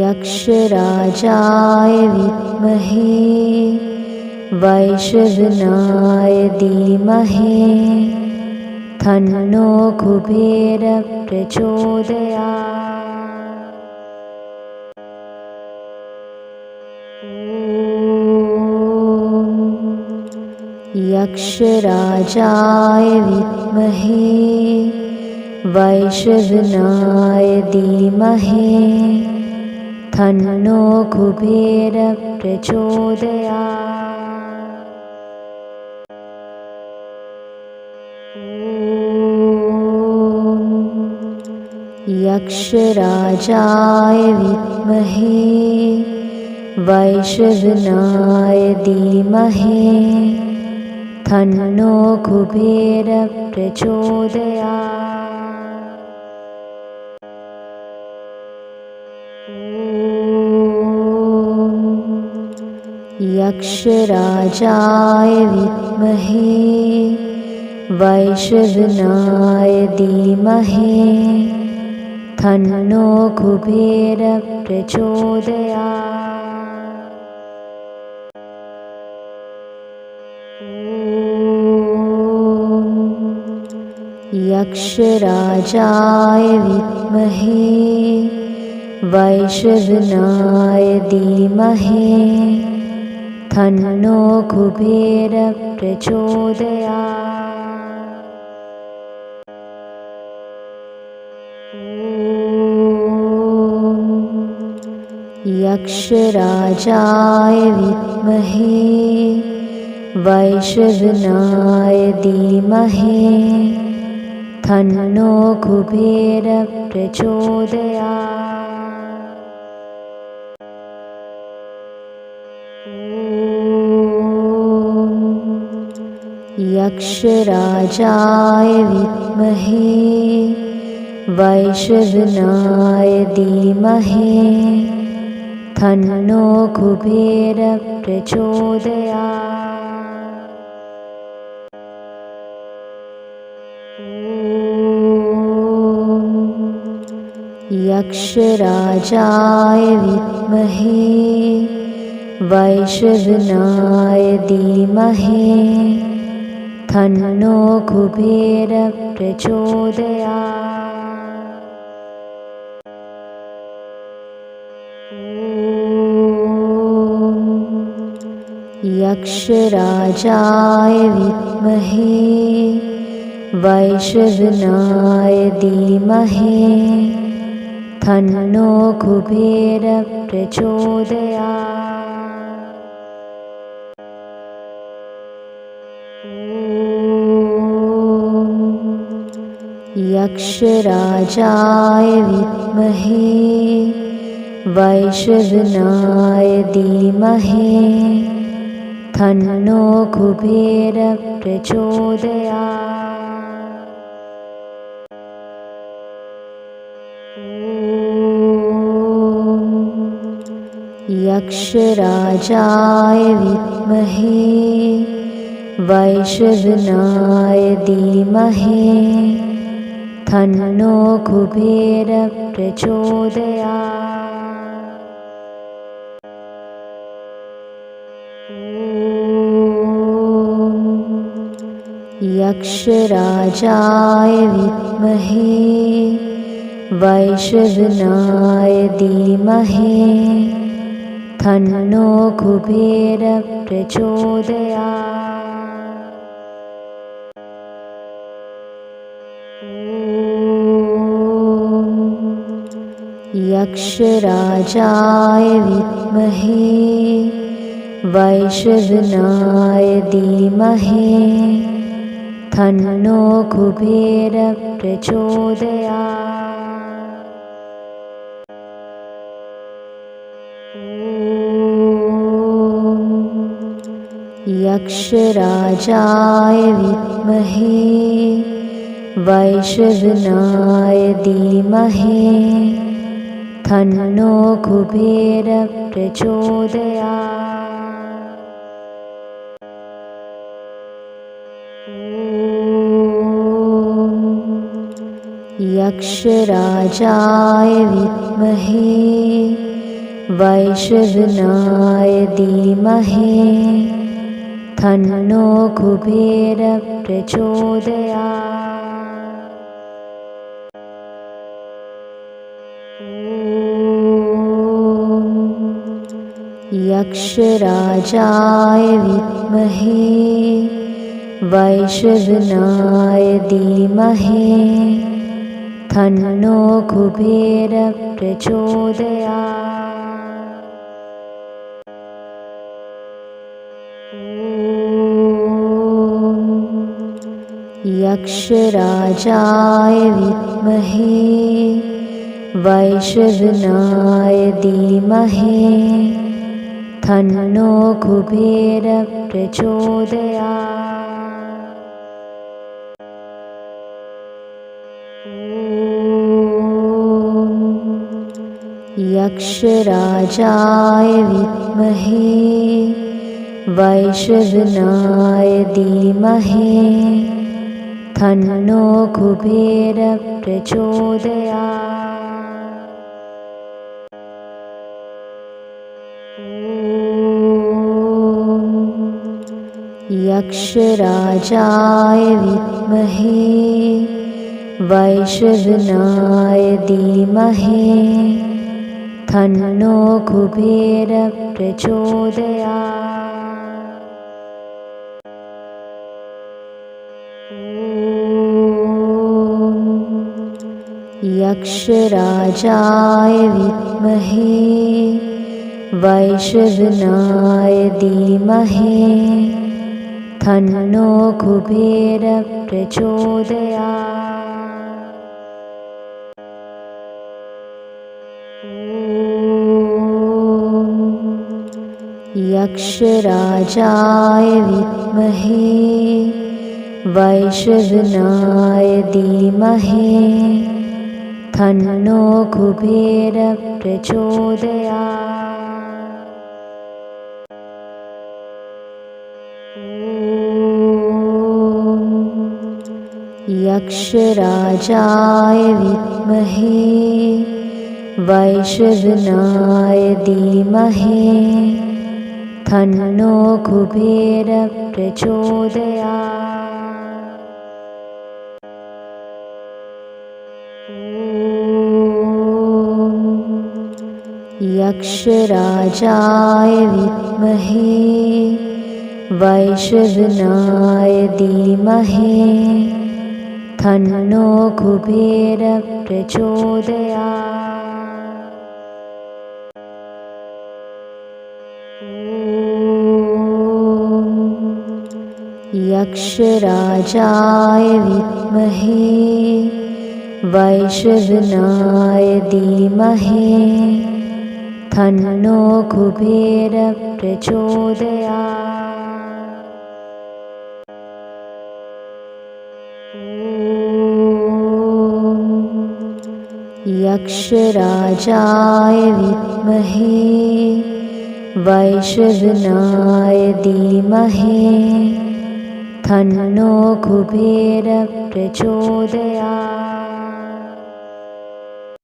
यक्षराजाय विद्महे वैश्रवणाय धीमहि तन्नो कुबेरः प्रचोदयात्। यक्षराजाय विद्महे वैश्रवणाय धीमहि तन्नो कुबेरः प्रचोदयात्। यक्षराजाय विद्महे वैश्रवणाय धीमहि तन्नो कुबेरः प्रचोदयात्। यक्षराजाय विद्महे वैश्रवणाय धीमहि तन्नो कुबेरः प्रचोदयात्। यक्षराजाय विद्महे वैश्रवणाय धीमहि तन्नो कुबेरः प्रचोदयात्। यक्षराजाय विद्महे वैश्रवणाय धीमहि तन्नो कुबेरः प्रचोदयात्। यक्षराजाय विद्महे वैश्रवणाय धीमहि तन्नो कुबेरः प्रचोदयात्। यक्षराजाय विद्महे वैश्रवणाय धीमहि तन्नो कुबेरः प्रचोदयात्। यक्षराजाय विद्महे वैश्रवणाय धीमहि तन्नो कुबेरः प्रचोदयात्। यक्षराजाय विद्महे वैश्रवणाय धीमहि तन्नो कुबेरः प्रचोदयात्। यक्षराजाय विद्महे वैश्रवणाय धीमहि तन्नो कुबेरः प्रचोदयात्। यक्षराजाय विद्महे वैश्रवणाय धीमहि तन्नो कुबेरः प्रचोदयात्। यक्षराजाय विद्महे वैश्रवणाय धीमहि तन्नो कुबेरः प्रचोदयात्। यक्षराजाय विद्महे वैश्रवणाय धीमहि तन्नो कुबेरः प्रचोदयात्। यक्षराजाय विद्महे वैश्रवणाय धीमहि तन्नो कुबेरः प्रचोदयात्। यक्षराजाय विद्महे वैश्रवणाय धीमहि तन्नो कुबेरः प्रचोदयात्। यक्षराजाय विद्महे वैश्रवणाय धीमहि तन्नो कुबेरः प्रचोदयात्। यक्षराजाय विद्महे वैश्रवणाय धीमहि तन्नो कुबेरः प्रचोदयात्। यक्षराजाय विद्महे वैश्रवणाय धीमहि तन्नो कुबेरः प्रचोदयात्। यक्षराजाय विद्महे वैश्रवणाय धीमहि तन्नो कुबेरः प्रचोदयात्। यक्षराजाय विद्महे वैश्रवणाय धीमहि तन्नो कुबेरः प्रचोदयात्। यक्षराजाय विद्महे वैश्रवणाय धीमहि तन्नो कुबेरः प्रचोदयात्। यक्षराजाय विद्महे वैश्रवणाय धीमहि तन्नो कुबेरः प्रचोदयात्। यक्षराजाय विद्महे वैश्रवणाय धीमहि तन्नो कुबेरः प्रचोदयात्। यक्षराजाय विद्महे वैश्रवणाय धीमहि तन्नो कुबेरः प्रचोदयात्।